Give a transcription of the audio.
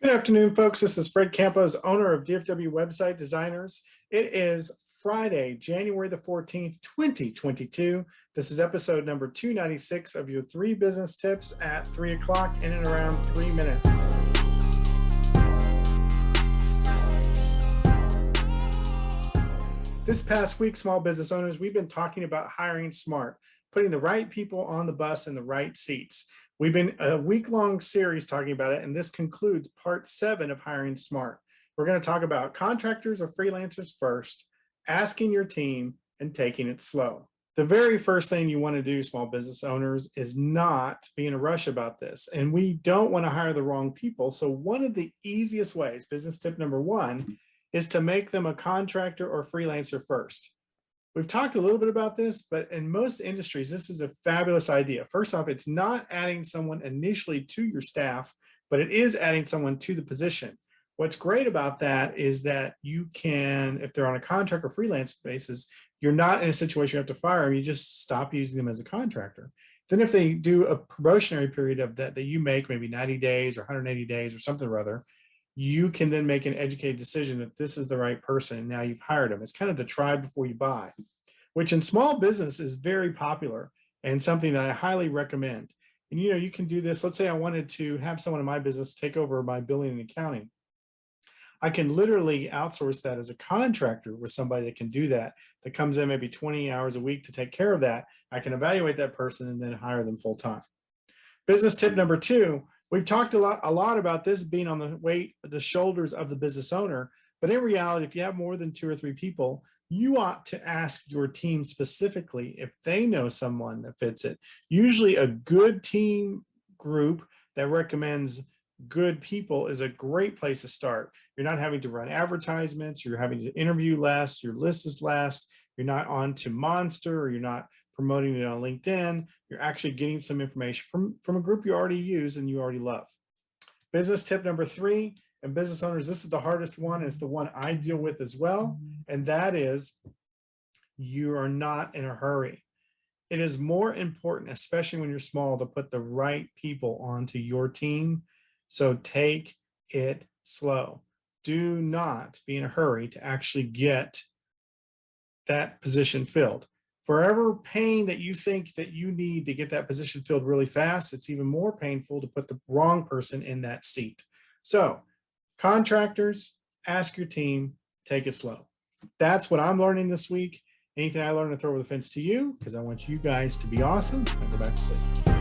Good afternoon, folks. This is Fred Campos, owner of DFW Website Designers. It is Friday, January the 14th, 2022. This is episode number 296 of your 3 business tips at 3 o'clock in and around 3 minutes. This past week, small business owners, we've been talking about hiring smart, putting the right people on the bus in the right seats. We've been a week-long series talking about it, and this concludes part 7 of hiring smart. We're going to talk about contractors or freelancers first, asking your team, and taking it slow. The very first thing you want to do, small business owners, is not be in a rush about this. And we don't want to hire the wrong people. So one of the easiest ways, business tip number 1, is to make them a contractor or freelancer first. We've talked a little bit about this, but in most industries, this is a fabulous idea. First off, it's not adding someone initially to your staff, but it is adding someone to the position. What's great about that is that you can, if they're on a contract or freelance basis, you're not in a situation you have to fire them. You just stop using them as a contractor. Then if they do a probationary period of that you make, maybe 90 days or 180 days or something or other, you can then make an educated decision that this is the right person. And now you've hired them. It's kind of the try before you buy, which in small business is very popular and something that I highly recommend. And you can do this. Let's say I wanted to have someone in my business take over my billing and accounting. I can literally outsource that as a contractor with somebody that can do that comes in maybe 20 hours a week to take care of that. I can evaluate that person and then hire them full time. Business tip number 2. We've talked a lot about this being on the shoulders of the business owner, but in reality, if you have more than 2 or 3 people, you ought to ask your team specifically if they know someone that fits it. Usually a good team group that recommends good people is a great place to start. You're not having to run advertisements, you're having to interview less, your list is less, you're not on to Monster, or you're not promoting it on LinkedIn. You're actually getting some information from a group you already use and you already love. Business tip number 3, and business owners, this is the hardest one. It's the one I deal with as well. And that is, you are not in a hurry. It is more important, especially when you're small, to put the right people onto your team. So take it slow. Do not be in a hurry to actually get that position filled. Forever pain that you think that you need to get that position filled really fast, it's even more painful to put the wrong person in that seat. So contractors, ask your team, take it slow. That's what I'm learning this week. Anything I learned, to throw over the fence to you, because I want you guys to be awesome and go back to sleep.